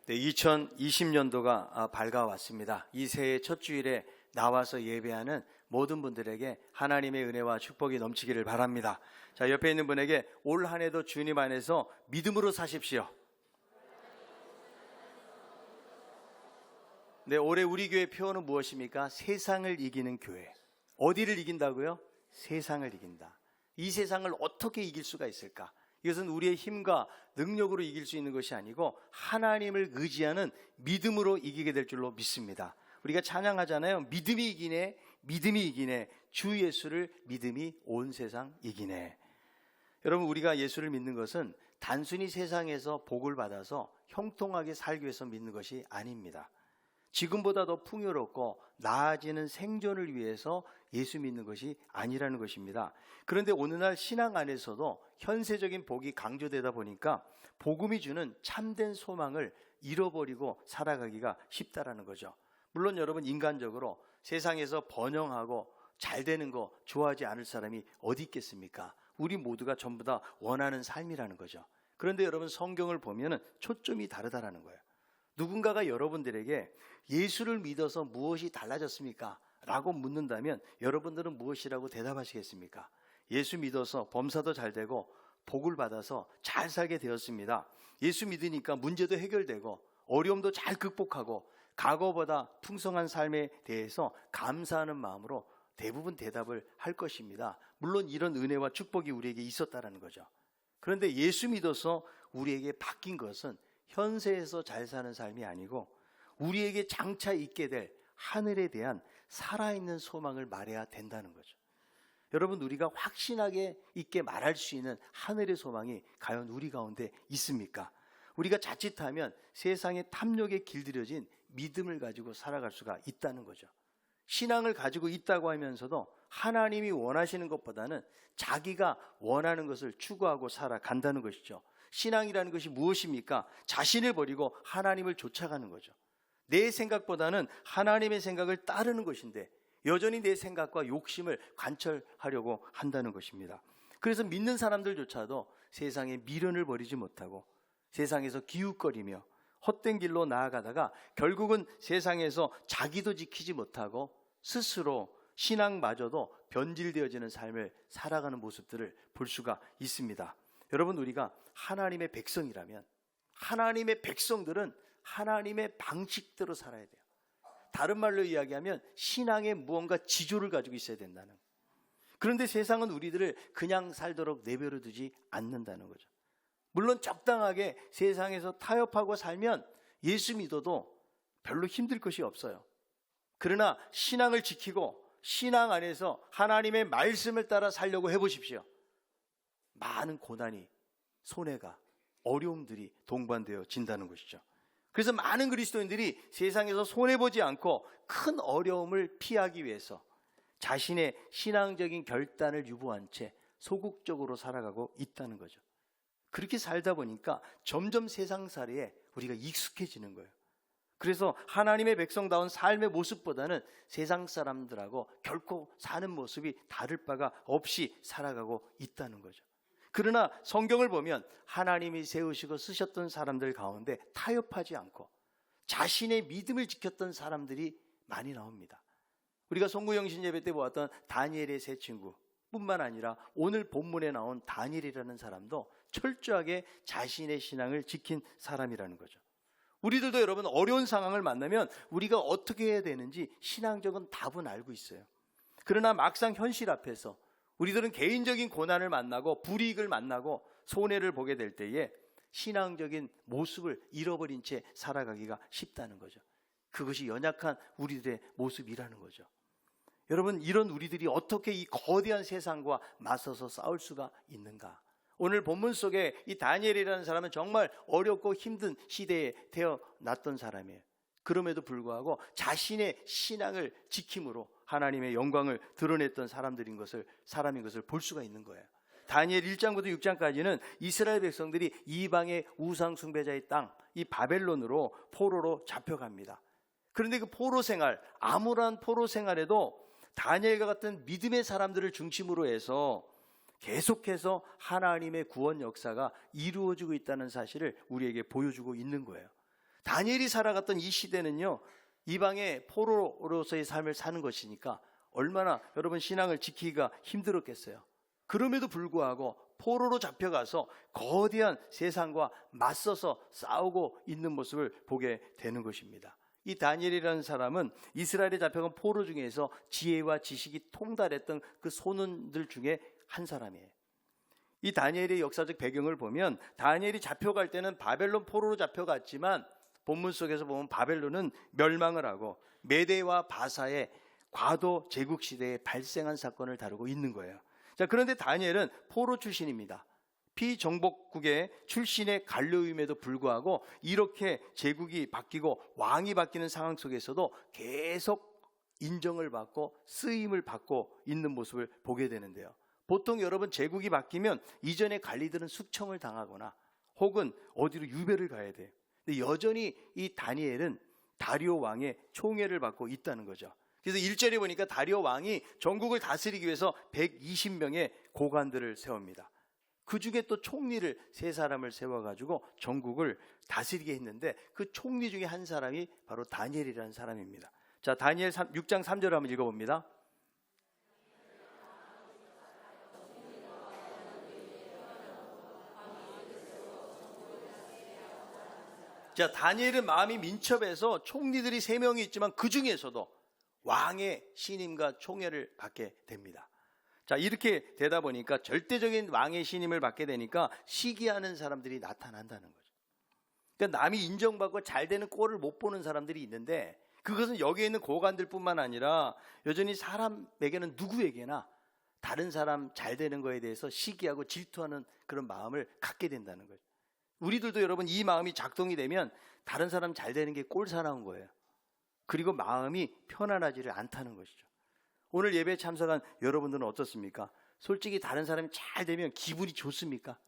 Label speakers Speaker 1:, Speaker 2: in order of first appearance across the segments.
Speaker 1: 네, 2020년도가 밝아왔습니다. 이 새해 첫 주일에 나와서 예배하는 모든 분들에게 하나님의 은혜와 축복이 넘치기를 바랍니다. 자, 옆에 있는 분에게 올 한 해도 주님 안에서 믿음으로 사십시오. 네, 올해 우리 교회 표어는 무엇입니까? 세상을 이기는 교회. 어디를 이긴다고요? 세상을 이긴다. 이 세상을 어떻게 이길 수가 있을까? 이것은 우리의 힘과 능력으로 이길 수 있는 것이 아니고 하나님을 의지하는 믿음으로 이기게 될 줄로 믿습니다. 우리가 찬양하잖아요. 믿음이 이기네, 믿음이 이기네, 주 예수를 믿음이 온 세상 이기네. 여러분, 우리가 예수를 믿는 것은 단순히 세상에서 복을 받아서 형통하게 살기 위해서 믿는 것이 아닙니다. 지금보다 더 풍요롭고 나아지는 생존을 위해서 예수 믿는 것이 아니라는 것입니다. 그런데 오늘날 신앙 안에서도 현세적인 복이 강조되다 보니까 복음이 주는 참된 소망을 잃어버리고 살아가기가 쉽다라는 거죠. 물론 여러분, 인간적으로 세상에서 번영하고 잘 되는 거 좋아하지 않을 사람이 어디 있겠습니까? 우리 모두가 전부 다 원하는 삶이라는 거죠. 그런데 여러분, 성경을 보면 초점이 다르다라는 거예요. 누군가가 여러분들에게 예수를 믿어서 무엇이 달라졌습니까? 라고 묻는다면 여러분들은 무엇이라고 대답하시겠습니까? 예수 믿어서 범사도 잘 되고 복을 받아서 잘 살게 되었습니다. 예수 믿으니까 문제도 해결되고 어려움도 잘 극복하고 과거보다 풍성한 삶에 대해서 감사하는 마음으로 대부분 대답을 할 것입니다. 물론 이런 은혜와 축복이 우리에게 있었다라는 거죠. 그런데 예수 믿어서 우리에게 바뀐 것은 현세에서 잘 사는 삶이 아니고 우리에게 장차 있게 될 하늘에 대한 살아있는 소망을 말해야 된다는 거죠. 여러분, 우리가 확신하게 있게 말할 수 있는 하늘의 소망이 과연 우리 가운데 있습니까? 우리가 자칫하면 세상의 탐욕에 길들여진 믿음을 가지고 살아갈 수가 있다는 거죠. 신앙을 가지고 있다고 하면서도 하나님이 원하시는 것보다는 자기가 원하는 것을 추구하고 살아간다는 것이죠. 신앙이라는 것이 무엇입니까? 자신을 버리고 하나님을 쫓아가는 거죠. 내 생각보다는 하나님의 생각을 따르는 것인데 여전히 내 생각과 욕심을 관철하려고 한다는 것입니다. 그래서 믿는 사람들조차도 세상에 미련을 버리지 못하고 세상에서 기웃거리며 헛된 길로 나아가다가 결국은 세상에서 자기도 지키지 못하고 스스로 신앙마저도 변질되어지는 삶을 살아가는 모습들을 볼 수가 있습니다. 여러분, 우리가 하나님의 백성이라면 하나님의 백성들은 하나님의 방식대로 살아야 돼요. 다른 말로 이야기하면 신앙에 무언가 지조를 가지고 있어야 된다는 거예요. 그런데 세상은 우리들을 그냥 살도록 내버려 두지 않는다는 거죠. 물론 적당하게 세상에서 타협하고 살면 예수 믿어도 별로 힘들 것이 없어요. 그러나 신앙을 지키고 신앙 안에서 하나님의 말씀을 따라 살려고 해보십시오. 많은 고난이, 손해가, 어려움들이 동반되어진다는 것이죠. 그래서 많은 그리스도인들이 세상에서 손해보지 않고 큰 어려움을 피하기 위해서 자신의 신앙적인 결단을 유보한 채 소극적으로 살아가고 있다는 거죠. 그렇게 살다 보니까 점점 세상살이에 우리가 익숙해지는 거예요. 그래서 하나님의 백성다운 삶의 모습보다는 세상 사람들하고 결코 사는 모습이 다를 바가 없이 살아가고 있다는 거죠. 그러나 성경을 보면 하나님이 세우시고 쓰셨던 사람들 가운데 타협하지 않고 자신의 믿음을 지켰던 사람들이 많이 나옵니다. 우리가 송구영신 예배 때 보았던 다니엘의 세 친구 뿐만 아니라 오늘 본문에 나온 다니엘이라는 사람도 철저하게 자신의 신앙을 지킨 사람이라는 거죠. 우리들도 여러분, 어려운 상황을 만나면 우리가 어떻게 해야 되는지 신앙적인 답은 알고 있어요. 그러나 막상 현실 앞에서 우리들은 개인적인 고난을 만나고 불이익을 만나고 손해를 보게 될 때에 신앙적인 모습을 잃어버린 채 살아가기가 쉽다는 거죠. 그것이 연약한 우리들의 모습이라는 거죠. 여러분, 이런 우리들이 어떻게 이 거대한 세상과 맞서서 싸울 수가 있는가? 오늘 본문 속에 이 다니엘이라는 사람은 정말 어렵고 힘든 시대에 태어났던 사람이에요. 그럼에도 불구하고 자신의 신앙을 지킴으로 하나님의 영광을 드러냈던 사람인 것을 볼 수가 있는 거예요. 다니엘 1장부터 6장까지는 이스라엘 백성들이 이방의 우상 숭배자의 땅, 이 바벨론으로 포로로 잡혀갑니다. 그런데 그 포로 생활, 암울한 포로 생활에도 다니엘과 같은 믿음의 사람들을 중심으로 해서 계속해서 하나님의 구원 역사가 이루어지고 있다는 사실을 우리에게 보여주고 있는 거예요. 다니엘이 살아갔던 이 시대는요, 이방의 포로로서의 삶을 사는 것이니까 얼마나 여러분 신앙을 지키기가 힘들었겠어요. 그럼에도 불구하고 포로로 잡혀가서 거대한 세상과 맞서서 싸우고 있는 모습을 보게 되는 것입니다. 이 다니엘이라는 사람은 이스라엘에 잡혀간 포로 중에서 지혜와 지식이 통달했던 그 소년들 중에 한 사람이에요. 이 다니엘의 역사적 배경을 보면 다니엘이 잡혀갈 때는 바벨론 포로로 잡혀갔지만 본문 속에서 보면 바벨론은 멸망을 하고 메대와 바사의 과도 제국 시대에 발생한 사건을 다루고 있는 거예요. 자, 그런데 다니엘은 포로 출신입니다. 피정복국의 출신의 관료임에도 불구하고 이렇게 제국이 바뀌고 왕이 바뀌는 상황 속에서도 계속 인정을 받고 쓰임을 받고 있는 모습을 보게 되는데요. 보통 여러분 제국이 바뀌면 이전의 관리들은 숙청을 당하거나 혹은 어디로 유배를 가야 돼요. 근데 여전히 이 다니엘은 다리오 왕의 총애를 받고 있다는 거죠. 그래서 1절에 보니까 다리오 왕이 전국을 다스리기 위해서 120명의 고관들을 세웁니다. 그 중에 또 총리를 3사람을 세워가지고 전국을 다스리게 했는데 그 총리 중에 한 사람이 바로 다니엘이라는 사람입니다. 자, 다니엘 6장 3절을 한번 읽어봅니다. 자, 다니엘은 마음이 민첩해서 총리들이 3명이 있지만 그 중에서도 왕의 신임과 총애를 받게 됩니다. 자, 이렇게 되다 보니까 절대적인 왕의 신임을 받게 되니까 시기하는 사람들이 나타난다는 거죠. 그러니까 남이 인정받고 잘 되는 꼴을 못 보는 사람들이 있는데 그것은 여기에 있는 고관들뿐만 아니라 여전히 사람에게는 누구에게나 다른 사람 잘 되는 거에 대해서 시기하고 질투하는 그런 마음을 갖게 된다는 거죠. 우리들도 여러분 이 마음이 작동이 되면 다른 사람 잘 되는 게 꼴사나운 거예요. 그리고 마음이 편안하지를 않다는 것이죠. 오늘 예배에 참석한 여러분들은 어떻습니까? 솔직히 다른 사람이 잘 되면 기분이 좋습니까?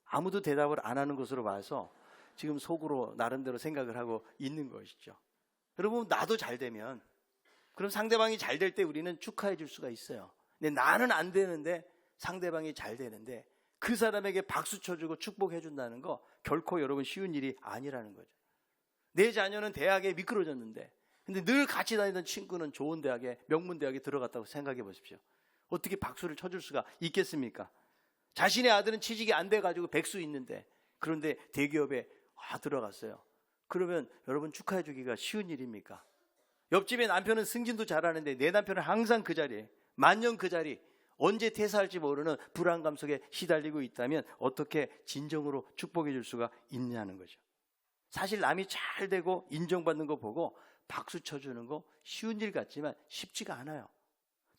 Speaker 1: 아무도 대답을 안 하는 것으로 봐서 지금 속으로 나름대로 생각을 하고 있는 것이죠. 여러분, 나도 잘 되면 그럼 상대방이 잘 될 때 우리는 축하해 줄 수가 있어요. 근데 나는 안 되는데 상대방이 잘 되는데 그 사람에게 박수 쳐주고 축복해 준다는 거 결코 여러분 쉬운 일이 아니라는 거죠. 내 자녀는 대학에 미끄러졌는데 근데 늘 같이 다니던 친구는 좋은 대학에 명문대학에 들어갔다고 생각해 보십시오. 어떻게 박수를 쳐줄 수가 있겠습니까? 자신의 아들은 취직이 안 돼가지고 백수 있는데 그런데 대기업에 들어갔어요. 그러면 여러분 축하해 주기가 쉬운 일입니까? 옆집에 남편은 승진도 잘하는데 내 남편은 항상 그 자리에 만년 그 자리 언제 퇴사할지 모르는 불안감 속에 시달리고 있다면 어떻게 진정으로 축복해 줄 수가 있냐는 거죠. 사실 남이 잘 되고 인정받는 거 보고 박수 쳐주는 거 쉬운 일 같지만 쉽지가 않아요.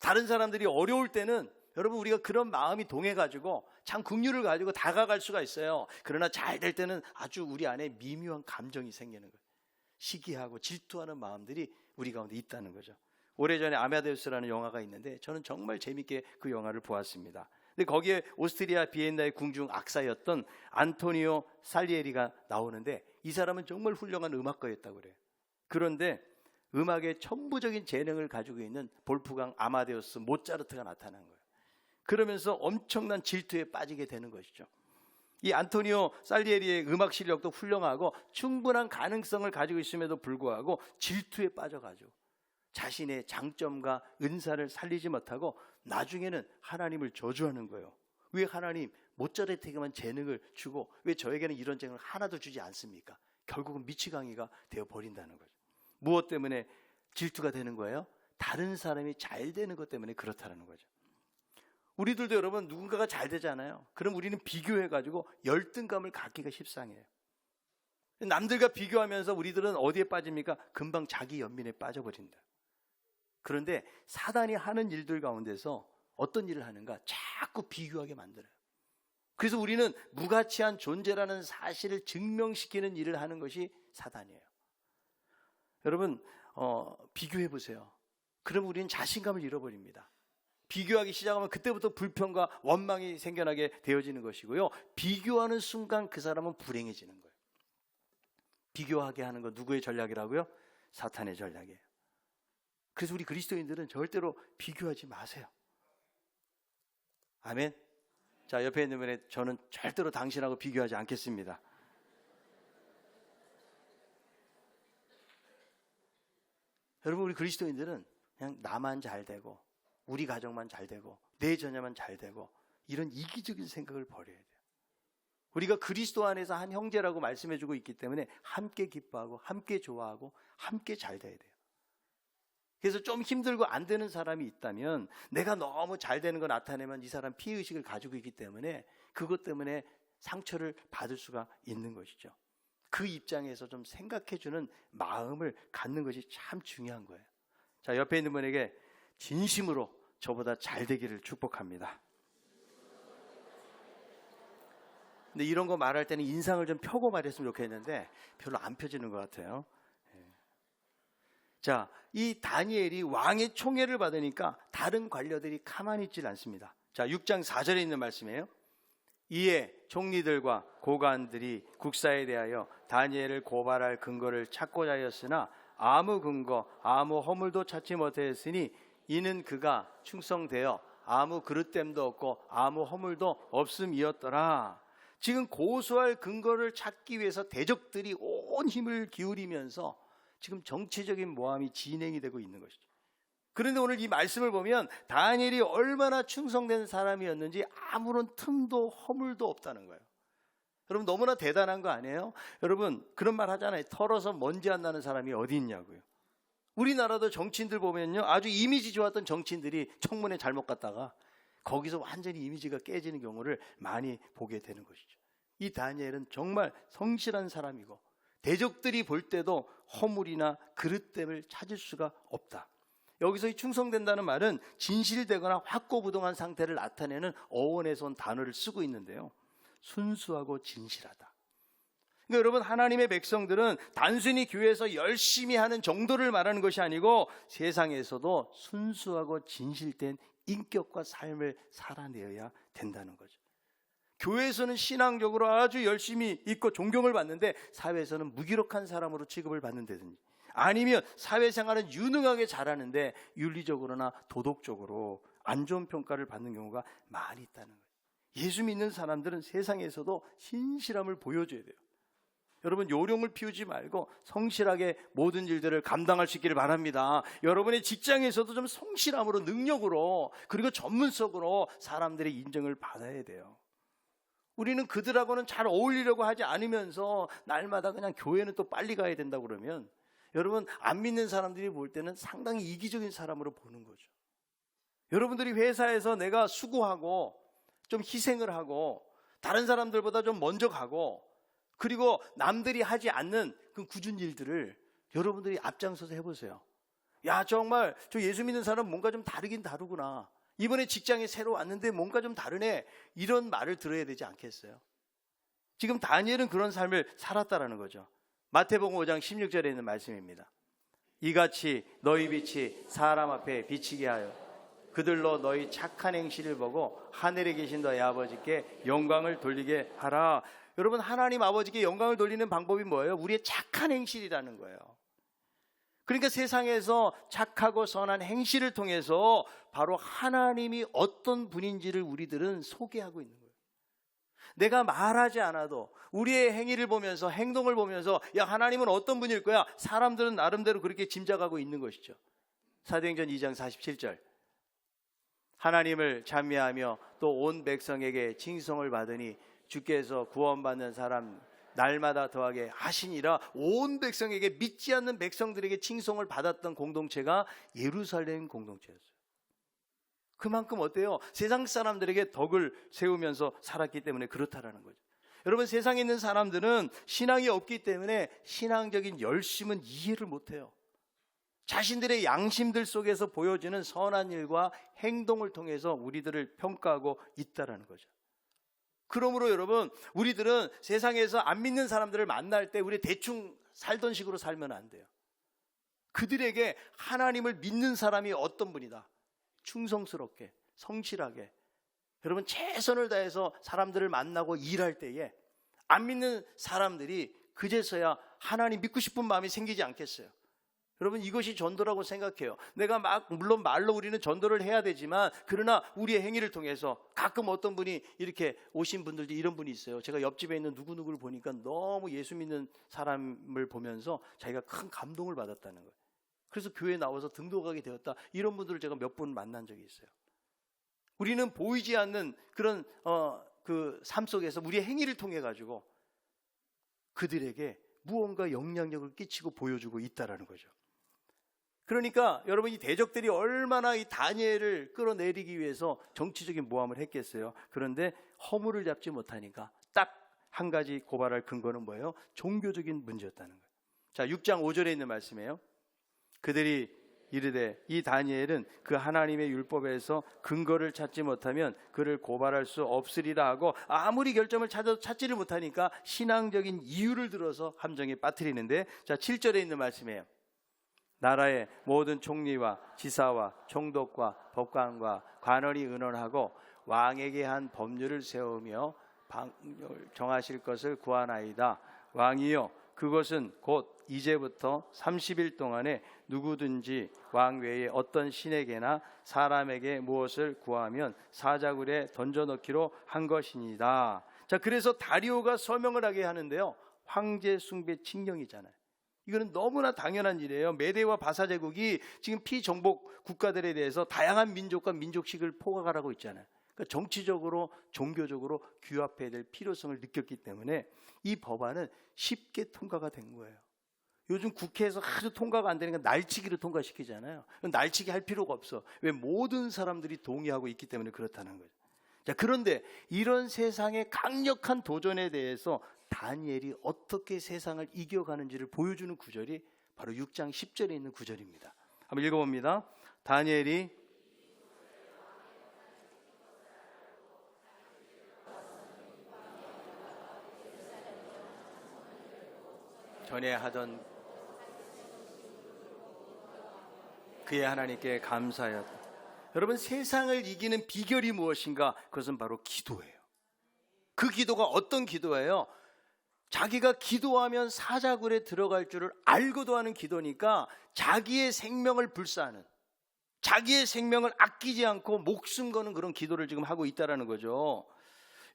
Speaker 1: 다른 사람들이 어려울 때는 여러분 우리가 그런 마음이 동해가지고 참 긍휼을 가지고 다가갈 수가 있어요. 그러나 잘 될 때는 아주 우리 안에 미묘한 감정이 생기는 거예요. 시기하고 질투하는 마음들이 우리 가운데 있다는 거죠. 오래전에 아마데우스라는 영화가 있는데 저는 정말 재밌게 그 영화를 보았습니다. 근데 거기에 오스트리아 비엔나의 궁중 악사였던 안토니오 살리에리가 나오는데 이 사람은 정말 훌륭한 음악가였다고 그래요. 그런데 음악의 천부적인 재능을 가지고 있는 볼프강 아마데우스 모차르트가 나타난 거예요. 그러면서 엄청난 질투에 빠지게 되는 것이죠. 이 안토니오 살리에리의 음악 실력도 훌륭하고 충분한 가능성을 가지고 있음에도 불구하고 질투에 빠져가지고 자신의 장점과 은사를 살리지 못하고 나중에는 하나님을 저주하는 거예요. 왜 하나님 모차르트에게만 재능을 주고 왜 저에게는 이런 재능을 하나도 주지 않습니까? 결국은 미치광이가 되어버린다는 거죠. 무엇 때문에 질투가 되는 거예요? 다른 사람이 잘 되는 것 때문에 그렇다는 거죠. 우리들도 여러분 누군가가 잘 되잖아요. 그럼 우리는 비교해가지고 열등감을 갖기가 십상해요. 남들과 비교하면서 우리들은 어디에 빠집니까? 금방 자기 연민에 빠져버린다. 그런데 사단이 하는 일들 가운데서 어떤 일을 하는가? 자꾸 비교하게 만들어요. 그래서 우리는 무가치한 존재라는 사실을 증명시키는 일을 하는 것이 사단이에요. 여러분 비교해 보세요. 그럼 우리는 자신감을 잃어버립니다. 비교하기 시작하면 그때부터 불평과 원망이 생겨나게 되어지는 것이고요. 비교하는 순간 그 사람은 불행해지는 거예요. 비교하게 하는 건 누구의 전략이라고요? 사탄의 전략이에요. 그래서 우리 그리스도인들은 절대로 비교하지 마세요. 아멘. 자, 옆에 있는 분에 저는 절대로 당신하고 비교하지 않겠습니다. 여러분, 우리 그리스도인들은 그냥 나만 잘 되고 우리 가정만 잘 되고 내 자녀만 잘 되고 이런 이기적인 생각을 버려야 돼요. 우리가 그리스도 안에서 한 형제라고 말씀해주고 있기 때문에 함께 기뻐하고 함께 좋아하고 함께 잘 돼야 돼요. 그래서 좀 힘들고 안 되는 사람이 있다면 내가 너무 잘 되는 거 나타내면 이 사람 피해의식을 가지고 있기 때문에 그것 때문에 상처를 받을 수가 있는 것이죠. 그 입장에서 좀 생각해주는 마음을 갖는 것이 참 중요한 거예요. 자, 옆에 있는 분에게 진심으로 저보다 잘 되기를 축복합니다. 근데 이런 거 말할 때는 인상을 좀 펴고 말했으면 좋겠는데 별로 안 펴지는 것 같아요. 자, 이 다니엘이 왕의 총애를 받으니까 다른 관료들이 가만히 있질 않습니다. 자, 6장 4절에 있는 말씀이에요. 이에 총리들과 고관들이 국사에 대하여 다니엘을 고발할 근거를 찾고자 하였으나 아무 근거, 아무 허물도 찾지 못하였으니 이는 그가 충성되어 아무 그릇됨도 없고 아무 허물도 없음이었더라. 지금 고소할 근거를 찾기 위해서 대적들이 온 힘을 기울이면서 지금 정치적인 모함이 진행이 되고 있는 것이죠. 그런데 오늘 이 말씀을 보면 다니엘이 얼마나 충성된 사람이었는지 아무런 틈도 허물도 없다는 거예요. 여러분, 너무나 대단한 거 아니에요? 여러분, 그런 말 하잖아요. 털어서 먼지 안 나는 사람이 어디 있냐고요. 우리나라도 정치인들 보면요, 아주 이미지 좋았던 정치인들이 청문회 잘못 갔다가 거기서 완전히 이미지가 깨지는 경우를 많이 보게 되는 것이죠. 이 다니엘은 정말 성실한 사람이고 대적들이 볼 때도 허물이나 그릇됨을 찾을 수가 없다. 여기서 이 충성된다는 말은 진실되거나 확고부동한 상태를 나타내는 어원에서 온 단어를 쓰고 있는데요, 순수하고 진실하다. 그러니까 여러분, 하나님의 백성들은 단순히 교회에서 열심히 하는 정도를 말하는 것이 아니고 세상에서도 순수하고 진실된 인격과 삶을 살아내어야 된다는 거죠. 교회에서는 신앙적으로 아주 열심히 있고 존경을 받는데 사회에서는 무기력한 사람으로 취급을 받는다든지, 아니면 사회생활은 유능하게 잘하는데 윤리적으로나 도덕적으로 안 좋은 평가를 받는 경우가 많이 있다는 거예요. 예수 믿는 사람들은 세상에서도 신실함을 보여줘야 돼요. 여러분, 요령을 피우지 말고 성실하게 모든 일들을 감당할 수 있기를 바랍니다. 여러분의 직장에서도 좀 성실함으로, 능력으로, 그리고 전문성으로 사람들의 인정을 받아야 돼요. 우리는 그들하고는 잘 어울리려고 하지 않으면서 날마다 그냥 교회는 또 빨리 가야 된다고 그러면 여러분, 안 믿는 사람들이 볼 때는 상당히 이기적인 사람으로 보는 거죠. 여러분들이 회사에서 내가 수고하고 좀 희생을 하고 다른 사람들보다 좀 먼저 가고 그리고 남들이 하지 않는 그 굳은 일들을 여러분들이 앞장서서 해보세요. 야, 정말 저 예수 믿는 사람 뭔가 좀 다르긴 다르구나. 이번에 직장에 새로 왔는데 뭔가 좀 다르네. 이런 말을 들어야 되지 않겠어요? 지금 다니엘은 그런 삶을 살았다라는 거죠. 마태복음 5장 16절에 있는 말씀입니다. 이같이 너희 빛이 사람 앞에 비치게 하여 그들로 너희 착한 행실을 보고 하늘에 계신 너희 아버지께 영광을 돌리게 하라. 여러분, 하나님 아버지께 영광을 돌리는 방법이 뭐예요? 우리의 착한 행실이라는 거예요. 그러니까 세상에서 착하고 선한 행실을 통해서 바로 하나님이 어떤 분인지를 우리들은 소개하고 있는 거예요. 내가 말하지 않아도 우리의 행위를 보면서, 행동을 보면서 야, 하나님은 어떤 분일 거야? 사람들은 나름대로 그렇게 짐작하고 있는 것이죠. 사도행전 2장 47절. 하나님을 찬미하며 또 온 백성에게 칭송을 받으니 주께서 구원받는 사람 날마다 더하게 하시니라. 온 백성에게, 믿지 않는 백성들에게 칭송을 받았던 공동체가 예루살렘 공동체였어요. 그만큼 어때요? 세상 사람들에게 덕을 세우면서 살았기 때문에 그렇다라는 거죠. 여러분, 세상에 있는 사람들은 신앙이 없기 때문에 신앙적인 열심은 이해를 못해요. 자신들의 양심들 속에서 보여지는 선한 일과 행동을 통해서 우리들을 평가하고 있다라는 거죠. 그러므로 여러분, 우리들은 세상에서 안 믿는 사람들을 만날 때 우리 대충 살던 식으로 살면 안 돼요. 그들에게 하나님을 믿는 사람이 어떤 분이다, 충성스럽게, 성실하게, 여러분 최선을 다해서 사람들을 만나고 일할 때에 안 믿는 사람들이 그제서야 하나님 믿고 싶은 마음이 생기지 않겠어요? 여러분, 이것이 전도라고 생각해요. 내가 물론 말로 우리는 전도를 해야 되지만, 그러나 우리의 행위를 통해서 가끔 어떤 분이 이렇게 오신 분들도 이런 분이 있어요. 제가 옆집에 있는 누구누구를 보니까 너무 예수 믿는 사람을 보면서 자기가 큰 감동을 받았다는 거예요. 그래서 교회에 나와서 등록하게 되었다. 이런 분들을 제가 몇 분 만난 적이 있어요. 우리는 보이지 않는 그런 그 삶 속에서 우리의 행위를 통해 가지고 그들에게 무언가 영향력을 끼치고 보여주고 있다라는 거죠. 그러니까 여러분, 이 대적들이 얼마나 이 다니엘을 끌어내리기 위해서 정치적인 모함을 했겠어요. 그런데 허물을 잡지 못하니까 딱 한 가지 고발할 근거는 뭐예요? 종교적인 문제였다는 거예요. 자, 6장 5절에 있는 말씀이에요. 그들이 이르되 이 다니엘은 그 하나님의 율법에서 근거를 찾지 못하면 그를 고발할 수 없으리라 하고, 아무리 결점을 찾아도 찾지를 못하니까 신앙적인 이유를 들어서 함정에 빠뜨리는데, 자, 7절에 있는 말씀이에요. 나라의 모든 총리와 지사와 총독과 법관과 관원이 의논하고 왕에게 한 법률을 세우며 방법을 정하실 것을 구하나이다. 왕이여, 그것은 곧 이제부터 30일 동안에 누구든지 왕 외에 어떤 신에게나 사람에게 무엇을 구하면 사자굴에 던져넣기로 한 것이니다. 자, 그래서 다리오가 서명을 하게 하는데요, 황제 숭배 칙령이잖아요. 이거는 너무나 당연한 일이에요. 메대와 바사 제국이 지금 피정복 국가들에 대해서 다양한 민족과 민족식을 포괄하고 있잖아요. 그러니까 정치적으로 종교적으로 규합해야 될 필요성을 느꼈기 때문에 이 법안은 쉽게 통과가 된 거예요. 요즘 국회에서 아주 통과가 안 되니까 날치기로 통과시키잖아요. 날치기 할 필요가 없어. 왜? 모든 사람들이 동의하고 있기 때문에 그렇다는 거죠. 자, 그런데 이런 세상의 강력한 도전에 대해서 다니엘이 어떻게 세상을 이겨가는지를 보여주는 구절이 바로 6장 10절에 있는 구절입니다. 한번 읽어봅니다. 다니엘이 전에 하던 그의 하나님께 감사하였다. 여러분, 세상을 이기는 비결이 무엇인가? 그것은 바로 기도예요. 그 기도가 어떤 기도예요? 자기가 기도하면 사자굴에 들어갈 줄을 알고도 하는 기도니까 자기의 생명을 불사하는, 자기의 생명을 아끼지 않고 목숨 거는 그런 기도를 지금 하고 있다는 거죠.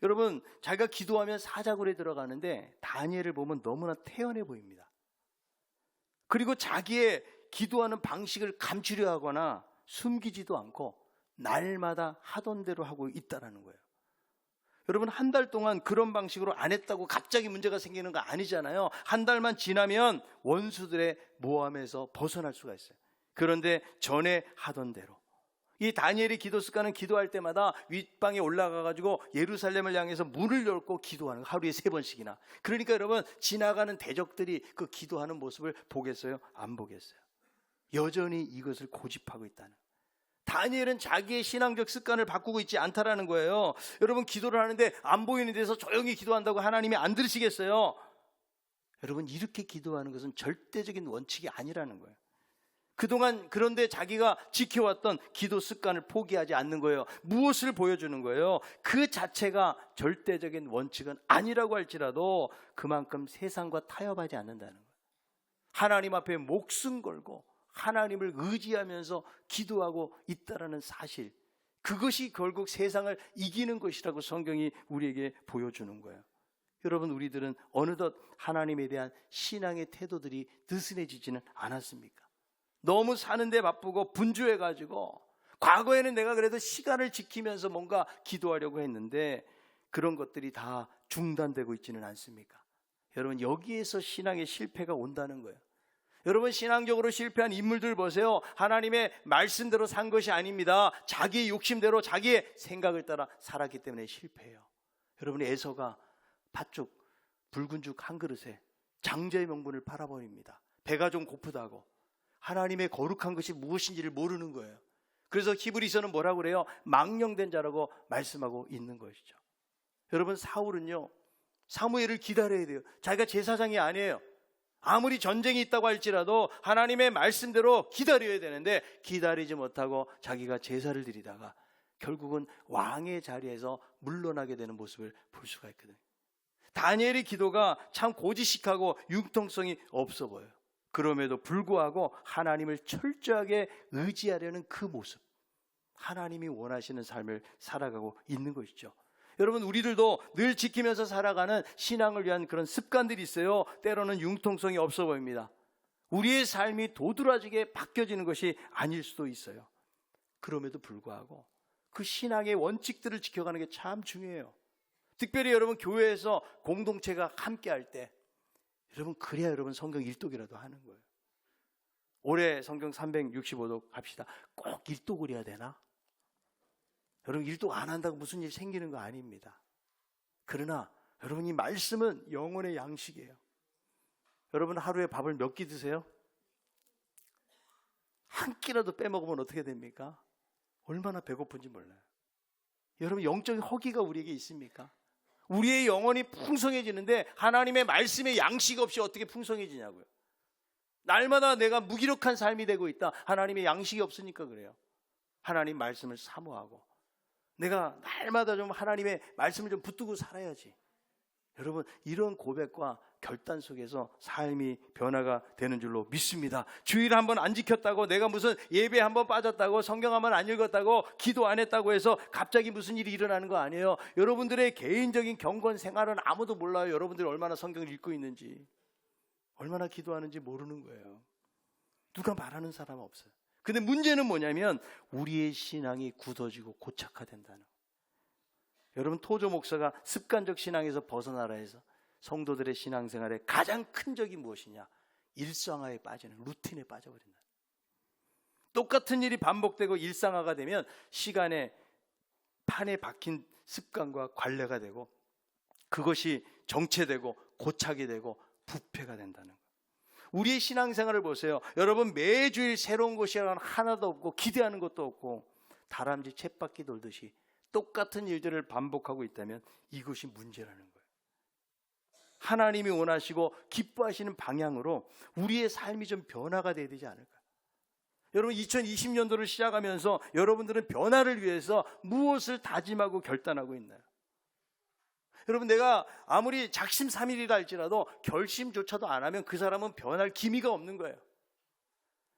Speaker 1: 여러분, 자기가 기도하면 사자굴에 들어가는데 다니엘을 보면 너무나 태연해 보입니다. 그리고 자기의 기도하는 방식을 감추려 하거나 숨기지도 않고 날마다 하던 대로 하고 있다는 거예요. 여러분, 한 달 동안 그런 방식으로 안 했다고 갑자기 문제가 생기는 거 아니잖아요. 한 달만 지나면 원수들의 모함에서 벗어날 수가 있어요. 그런데 전에 하던 대로, 이 다니엘의 기도 습관은 기도할 때마다 윗방에 올라가가지고 예루살렘을 향해서 문을 열고 기도하는 거, 하루에 3번씩이나. 그러니까 여러분, 지나가는 대적들이 그 기도하는 모습을 보겠어요? 안 보겠어요? 여전히 이것을 고집하고 있다는. 다니엘은 자기의 신앙적 습관을 바꾸고 있지 않다라는 거예요. 여러분, 기도를 하는데 안 보이는 데서 조용히 기도한다고 하나님이 안 들으시겠어요? 여러분, 이렇게 기도하는 것은 절대적인 원칙이 아니라는 거예요. 그동안 그런데 자기가 지켜왔던 기도 습관을 포기하지 않는 거예요. 무엇을 보여주는 거예요? 그 자체가 절대적인 원칙은 아니라고 할지라도 그만큼 세상과 타협하지 않는다는 거예요. 하나님 앞에 목숨 걸고 하나님을 의지하면서 기도하고 있다라는 사실, 그것이 결국 세상을 이기는 것이라고 성경이 우리에게 보여주는 거예요. 여러분, 우리들은 어느덧 하나님에 대한 신앙의 태도들이 느슨해지지는 않았습니까? 너무 사는데 바쁘고 분주해가지고, 과거에는 내가 그래도 시간을 지키면서 뭔가 기도하려고 했는데 그런 것들이 다 중단되고 있지는 않습니까? 여러분, 여기에서 신앙의 실패가 온다는 거예요. 여러분, 신앙적으로 실패한 인물들 보세요. 하나님의 말씀대로 산 것이 아닙니다. 자기의 욕심대로 자기의 생각을 따라 살았기 때문에 실패해요. 여러분, 에서가 팥죽, 붉은 죽 한 그릇에 장자의 명분을 팔아버립니다. 배가 좀 고프다고. 하나님의 거룩한 것이 무엇인지를 모르는 거예요. 그래서 히브리서는 뭐라고 그래요? 망령된 자라고 말씀하고 있는 것이죠. 여러분, 사울은요, 사무엘을 기다려야 돼요. 자기가 제사장이 아니에요. 아무리 전쟁이 있다고 할지라도 하나님의 말씀대로 기다려야 되는데 기다리지 못하고 자기가 제사를 드리다가 결국은 왕의 자리에서 물러나게 되는 모습을 볼 수가 있거든요. 다니엘의 기도가 참 고지식하고 융통성이 없어 보여요. 그럼에도 불구하고 하나님을 철저하게 의지하려는 그 모습, 하나님이 원하시는 삶을 살아가고 있는 것이죠. 여러분, 우리들도 늘 지키면서 살아가는 신앙을 위한 그런 습관들이 있어요. 때로는 융통성이 없어 보입니다. 우리의 삶이 도드라지게 바뀌어지는 것이 아닐 수도 있어요. 그럼에도 불구하고 그 신앙의 원칙들을 지켜가는 게 참 중요해요. 특별히 여러분 교회에서 공동체가 함께할 때 여러분 그래야 여러분 성경 일독이라도 하는 거예요. 올해 성경 365독 합시다. 꼭 일독을 해야 되나? 여러분 일독 안 한다고 무슨 일 생기는 거 아닙니다. 그러나 여러분 이 말씀은 영혼의 양식이에요. 여러분 하루에 밥을 몇 끼 드세요? 한 끼라도 빼먹으면 어떻게 됩니까? 얼마나 배고픈지 몰라요. 여러분 영적인 허기가 우리에게 있습니까? 우리의 영혼이 풍성해지는데 하나님의 말씀에 양식 없이 어떻게 풍성해지냐고요. 날마다 내가 무기력한 삶이 되고 있다. 하나님의 양식이 없으니까 그래요. 하나님 말씀을 사모하고 내가 날마다 좀 하나님의 말씀을 좀 붙들고 살아야지. 여러분 이런 고백과 결단 속에서 삶이 변화가 되는 줄로 믿습니다. 주일 한번 안 지켰다고, 내가 무슨 예배 한번 빠졌다고, 성경 한번 안 읽었다고, 기도 안 했다고 해서 갑자기 무슨 일이 일어나는 거 아니에요. 여러분들의 개인적인 경건 생활은 아무도 몰라요. 여러분들이 얼마나 성경을 읽고 있는지, 얼마나 기도하는지 모르는 거예요. 누가 말하는 사람 없어요. 근데 문제는 뭐냐면 우리의 신앙이 굳어지고 고착화된다는 거예요. 여러분 토조 목사가 습관적 신앙에서 벗어나라 해서 성도들의 신앙생활에 가장 큰 적이 무엇이냐? 일상화에 빠지는, 루틴에 빠져버린다. 똑같은 일이 반복되고 일상화가 되면 시간의 판에 박힌 습관과 관례가 되고 그것이 정체되고 고착이 되고 부패가 된다는 거예요. 우리의 신앙생활을 보세요. 여러분 매주일 새로운 것이 하나도 없고 기대하는 것도 없고 다람쥐 쳇바퀴 돌듯이 똑같은 일들을 반복하고 있다면 이것이 문제라는 거예요. 하나님이 원하시고 기뻐하시는 방향으로 우리의 삶이 좀 변화가 돼야 되지 않을까? 여러분 2020년도를 시작하면서 여러분들은 변화를 위해서 무엇을 다짐하고 결단하고 있나요? 여러분 내가 아무리 작심삼일이라 할지라도 결심조차도 안 하면 그 사람은 변할 기미가 없는 거예요.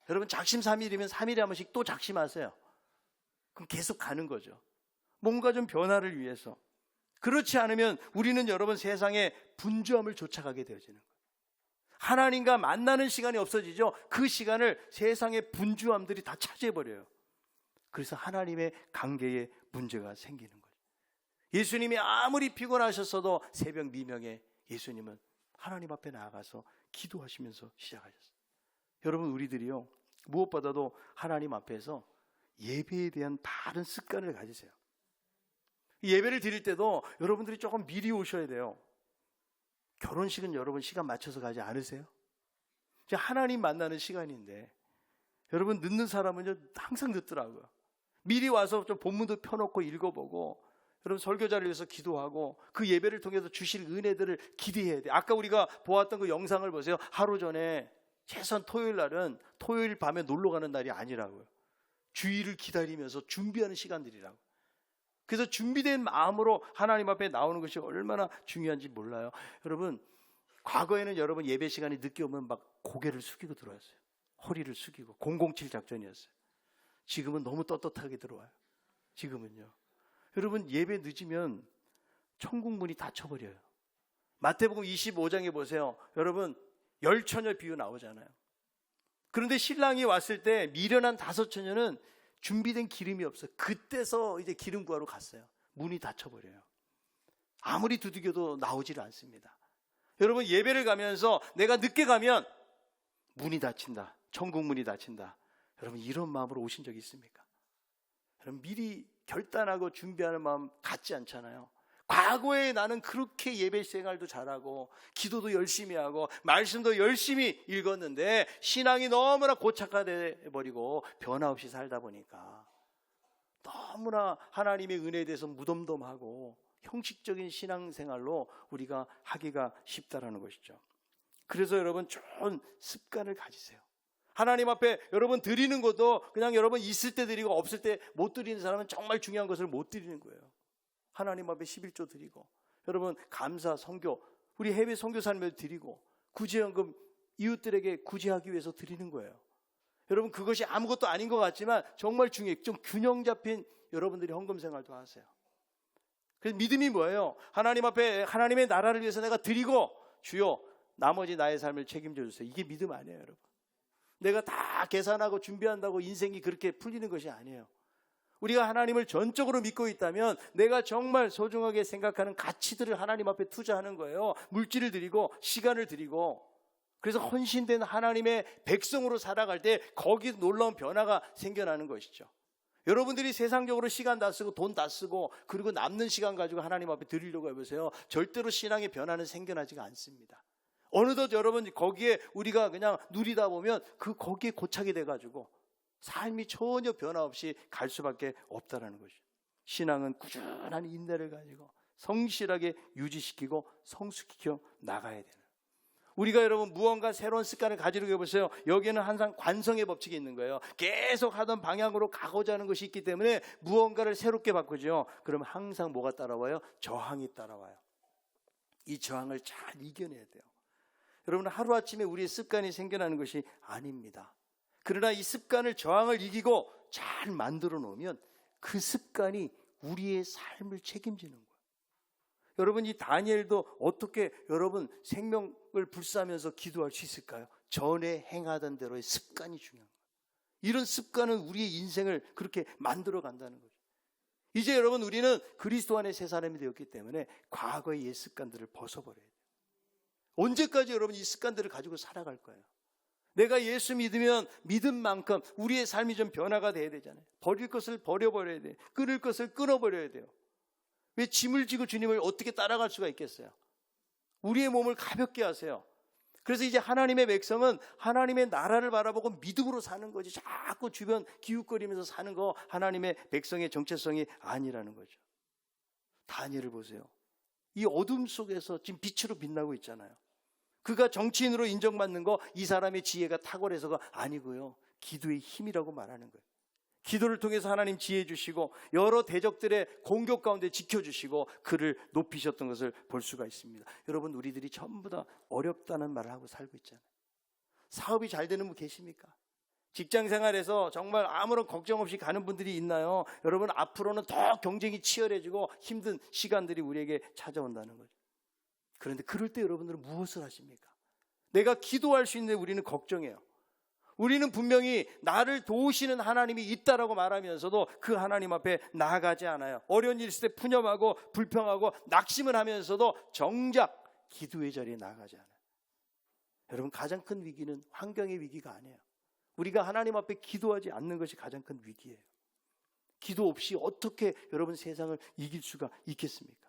Speaker 1: 여러분 작심삼일이면 3일에 한 번씩 또 작심하세요. 그럼 계속 가는 거죠. 뭔가 좀 변화를 위해서. 그렇지 않으면 우리는 여러분 세상에 분주함을 쫓아가게 되어지는 거예요. 하나님과 만나는 시간이 없어지죠. 그 시간을 세상의 분주함들이 다 차지해버려요. 그래서 하나님의 관계에 문제가 생기는 거예요. 예수님이 아무리 피곤하셨어도 새벽 미명에 예수님은 하나님 앞에 나아가서 기도하시면서 시작하셨어요. 여러분 우리들이요 무엇보다도 하나님 앞에서 예배에 대한 바른 습관을 가지세요. 예배를 드릴 때도 여러분들이 조금 미리 오셔야 돼요. 결혼식은 여러분 시간 맞춰서 가지 않으세요? 하나님 만나는 시간인데 여러분 늦는 사람은 항상 늦더라고요. 미리 와서 좀 본문도 펴놓고 읽어보고 여러분 설교자를 위해서 기도하고 그 예배를 통해서 주실 은혜들을 기대해야 돼요. 아까 우리가 보았던 그 영상을 보세요. 하루 전에 최소한 토요일 날은 토요일 밤에 놀러 가는 날이 아니라고요. 주일을 기다리면서 준비하는 시간들이라고. 그래서 준비된 마음으로 하나님 앞에 나오는 것이 얼마나 중요한지 몰라요. 여러분 과거에는 여러분 예배 시간이 늦게 오면 막 고개를 숙이고 들어왔어요. 허리를 숙이고 007 작전이었어요. 지금은 너무 떳떳하게 들어와요. 지금은요. 여러분 예배 늦으면 천국 문이 닫혀버려요. 마태복음 25장에 보세요. 여러분 열처녀 비유 나오잖아요. 그런데 신랑이 왔을 때 미련한 5처녀는 준비된 기름이 없어요. 그때서 이제 기름 구하러 갔어요. 문이 닫혀버려요. 아무리 두들겨도 나오질 않습니다. 여러분 예배를 가면서 내가 늦게 가면 문이 닫힌다. 천국 문이 닫힌다. 여러분 이런 마음으로 오신 적이 있습니까? 여러분 미리 결단하고 준비하는 마음 같지 않잖아요. 과거에 나는 그렇게 예배 생활도 잘하고 기도도 열심히 하고 말씀도 열심히 읽었는데 신앙이 너무나 고착화돼 버리고 변화 없이 살다 보니까 너무나 하나님의 은혜에 대해서 무덤덤하고 형식적인 신앙생활로 우리가 하기가 쉽다라는 것이죠. 그래서 여러분 좋은 습관을 가지세요. 하나님 앞에 여러분 드리는 것도 그냥 여러분 있을 때 드리고 없을 때 못 드리는 사람은 정말 중요한 것을 못 드리는 거예요. 하나님 앞에 11조 드리고 여러분 감사, 선교, 우리 해외 선교사님들 드리고 구제연금 이웃들에게 구제하기 위해서 드리는 거예요. 여러분 그것이 아무것도 아닌 것 같지만 정말 중요해요. 좀 균형 잡힌 여러분들이 헌금 생활도 하세요. 그래서 믿음이 뭐예요? 하나님 앞에 하나님의 나라를 위해서 내가 드리고 주여 나머지 나의 삶을 책임져 주세요. 이게 믿음 아니에요, 여러분. 내가 다 계산하고 준비한다고 인생이 그렇게 풀리는 것이 아니에요. 우리가 하나님을 전적으로 믿고 있다면 내가 정말 소중하게 생각하는 가치들을 하나님 앞에 투자하는 거예요. 물질을 드리고 시간을 드리고. 그래서 헌신된 하나님의 백성으로 살아갈 때 거기서 놀라운 변화가 생겨나는 것이죠. 여러분들이 세상적으로 시간 다 쓰고 돈 다 쓰고 그리고 남는 시간 가지고 하나님 앞에 드리려고 해보세요. 절대로 신앙의 변화는 생겨나지가 않습니다. 어느덧 여러분 거기에 우리가 그냥 누리다 보면 거기에 고착이 돼가지고 삶이 전혀 변화 없이 갈 수밖에 없다라는 것이죠. 신앙은 꾸준한 인내를 가지고 성실하게 유지시키고 성숙시켜 나가야 되는. 우리가 여러분 무언가 새로운 습관을 가지려고 해보세요. 여기에는 항상 관성의 법칙이 있는 거예요. 계속 하던 방향으로 가고자 하는 것이 있기 때문에 무언가를 새롭게 바꾸죠. 그러면 항상 뭐가 따라와요? 저항이 따라와요. 이 저항을 잘 이겨내야 돼요. 여러분 하루아침에 우리의 습관이 생겨나는 것이 아닙니다. 그러나 이 습관을 저항을 이기고 잘 만들어 놓으면 그 습관이 우리의 삶을 책임지는 거예요. 여러분 이 다니엘도 어떻게 여러분 생명을 불사하면서 기도할 수 있을까요? 전에 행하던 대로의 습관이 중요한 거예요. 이런 습관은 우리의 인생을 그렇게 만들어 간다는 거죠. 이제 여러분 우리는 그리스도 안에 새 사람이 되었기 때문에 과거의 옛 습관들을 벗어버려야 돼요. 언제까지 여러분 이 습관들을 가지고 살아갈 거예요? 내가 예수 믿으면 믿은 만큼 우리의 삶이 좀 변화가 돼야 되잖아요. 버릴 것을 버려버려야 돼요. 끊을 것을 끊어버려야 돼요. 왜 짐을 지고 주님을 어떻게 따라갈 수가 있겠어요? 우리의 몸을 가볍게 하세요. 그래서 이제 하나님의 백성은 하나님의 나라를 바라보고 믿음으로 사는 거지 자꾸 주변 기웃거리면서 사는 거 하나님의 백성의 정체성이 아니라는 거죠. 다니엘을 보세요. 이 어둠 속에서 지금 빛으로 빛나고 있잖아요. 그가 정치인으로 인정받는 거 이 사람의 지혜가 탁월해서가 아니고요. 기도의 힘이라고 말하는 거예요. 기도를 통해서 하나님 지혜 주시고 여러 대적들의 공격 가운데 지켜주시고 그를 높이셨던 것을 볼 수가 있습니다. 여러분 우리들이 전부 다 어렵다는 말을 하고 살고 있잖아요. 사업이 잘 되는 분 계십니까? 직장 생활에서 정말 아무런 걱정 없이 가는 분들이 있나요? 여러분 앞으로는 더 경쟁이 치열해지고 힘든 시간들이 우리에게 찾아온다는 거죠. 그런데 그럴 때 여러분들은 무엇을 하십니까? 내가 기도할 수 있는데 우리는 걱정해요. 우리는 분명히 나를 도우시는 하나님이 있다라고 말하면서도 그 하나님 앞에 나아가지 않아요. 어려운 일 있을 때 푸념하고 불평하고 낙심을 하면서도 정작 기도의 자리에 나아가지 않아요. 여러분 가장 큰 위기는 환경의 위기가 아니에요. 우리가 하나님 앞에 기도하지 않는 것이 가장 큰 위기예요. 기도 없이 어떻게 여러분 세상을 이길 수가 있겠습니까?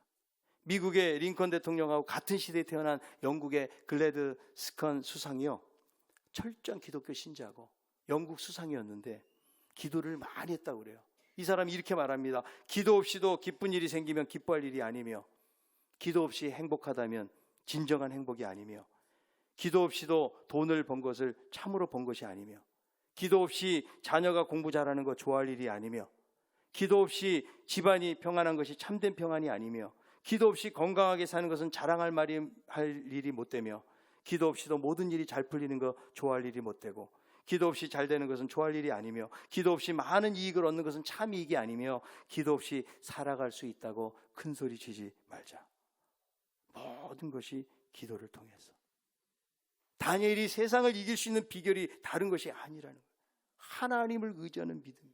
Speaker 1: 미국의 링컨 대통령하고 같은 시대에 태어난 영국의 글래드 스컨 수상이요. 철저한 기독교 신자고 영국 수상이었는데 기도를 많이 했다고 그래요. 이 사람이 이렇게 말합니다. 기도 없이도 기쁜 일이 생기면 기뻐할 일이 아니며 기도 없이 행복하다면 진정한 행복이 아니며 기도 없이도 돈을 번 것을 참으로 번 것이 아니며 기도 없이 자녀가 공부 잘하는 거 좋아할 일이 아니며 기도 없이 집안이 평안한 것이 참된 평안이 아니며 기도 없이 건강하게 사는 것은 자랑할 말이 할 일이 못 되며 기도 없이도 모든 일이 잘 풀리는 거 좋아할 일이 못 되고 기도 없이 잘 되는 것은 좋아할 일이 아니며 기도 없이 많은 이익을 얻는 것은 참 이익이 아니며 기도 없이 살아갈 수 있다고 큰소리 치지 말자. 모든 것이 기도를 통해서. 다니엘이 세상을 이길 수 있는 비결이 다른 것이 아니라는 거예요. 하나님을 의지하는 믿음.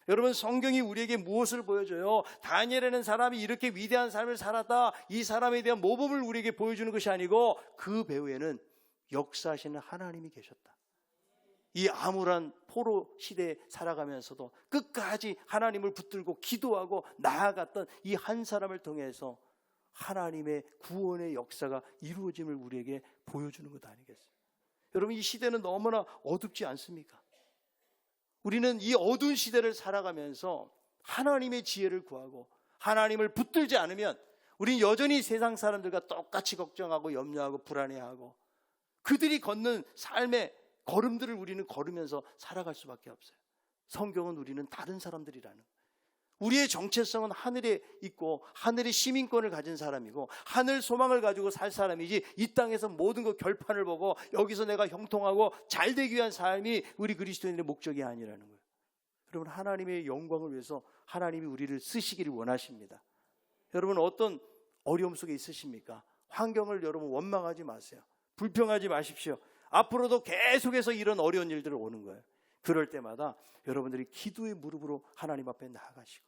Speaker 1: 여러분 성경이 우리에게 무엇을 보여줘요? 다니엘이라는 사람이 이렇게 위대한 삶을 살았다. 이 사람에 대한 모범을 우리에게 보여주는 것이 아니고 그 배후에는 역사하시는 하나님이 계셨다. 이 암울한 포로 시대에 살아가면서도 끝까지 하나님을 붙들고 기도하고 나아갔던 이 한 사람을 통해서 하나님의 구원의 역사가 이루어짐을 우리에게 보여주는 것 아니겠어요? 여러분 이 시대는 너무나 어둡지 않습니까? 우리는 이 어두운 시대를 살아가면서 하나님의 지혜를 구하고 하나님을 붙들지 않으면 우리는 여전히 세상 사람들과 똑같이 걱정하고 염려하고 불안해하고 그들이 걷는 삶의 걸음들을 우리는 걸으면서 살아갈 수밖에 없어요. 성경은 우리는 다른 사람들이라는 거예요. 우리의 정체성은 하늘에 있고 하늘의 시민권을 가진 사람이고 하늘 소망을 가지고 살 사람이지 이 땅에서 모든 것 결판을 보고 여기서 내가 형통하고 잘 되기 위한 삶이 우리 그리스도인의 목적이 아니라는 거예요. 여러분 하나님의 영광을 위해서 하나님이 우리를 쓰시기를 원하십니다. 여러분 어떤 어려움 속에 있으십니까? 환경을 여러분 원망하지 마세요. 불평하지 마십시오. 앞으로도 계속해서 이런 어려운 일들이 오는 거예요. 그럴 때마다 여러분들이 기도의 무릎으로 하나님 앞에 나아가시고,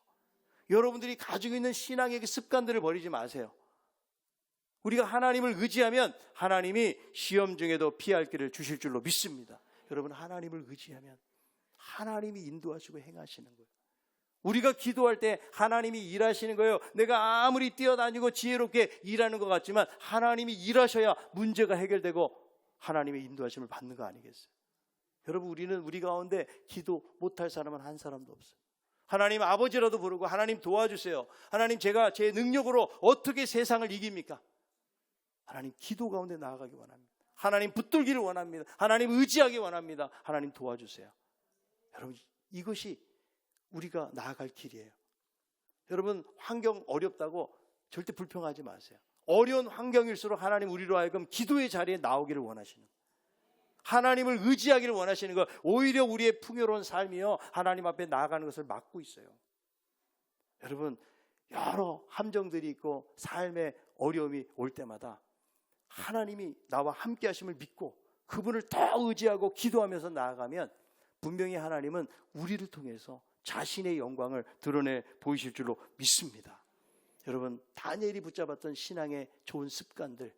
Speaker 1: 여러분들이 가지고 있는 신앙의 습관들을 버리지 마세요. 우리가 하나님을 의지하면 하나님이 시험 중에도 피할 길을 주실 줄로 믿습니다. 여러분, 하나님을 의지하면 하나님이 인도하시고 행하시는 거예요. 우리가 기도할 때 하나님이 일하시는 거예요. 내가 아무리 뛰어다니고 지혜롭게 일하는 것 같지만 하나님이 일하셔야 문제가 해결되고 하나님의 인도하심을 받는 거 아니겠어요? 여러분, 우리 가운데 기도 못할 사람은 한 사람도 없어요. 하나님 아버지라도 부르고, 하나님 도와주세요. 하나님, 제가 제 능력으로 어떻게 세상을 이깁니까? 하나님, 기도 가운데 나아가기 원합니다. 하나님 붙들기를 원합니다. 하나님 의지하기 원합니다. 하나님 도와주세요. 여러분, 이것이 우리가 나아갈 길이에요. 여러분, 환경 어렵다고 절대 불평하지 마세요. 어려운 환경일수록 하나님 우리로 하여금 기도의 자리에 나오기를 원하시는 거예요. 하나님을 의지하기를 원하시는 것, 오히려 우리의 풍요로운 삶이요 하나님 앞에 나아가는 것을 막고 있어요. 여러분, 여러 함정들이 있고 삶의 어려움이 올 때마다 하나님이 나와 함께 하심을 믿고 그분을 더 의지하고 기도하면서 나아가면 분명히 하나님은 우리를 통해서 자신의 영광을 드러내 보이실 줄로 믿습니다. 여러분, 다니엘이 붙잡았던 신앙의 좋은 습관들,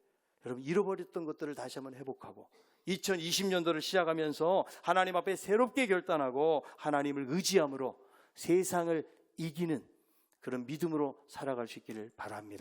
Speaker 1: 여러분 잃어버렸던 것들을 다시 한번 회복하고 2020년도를 시작하면서 하나님 앞에 새롭게 결단하고 하나님을 의지함으로 세상을 이기는 그런 믿음으로 살아갈 수 있기를 바랍니다.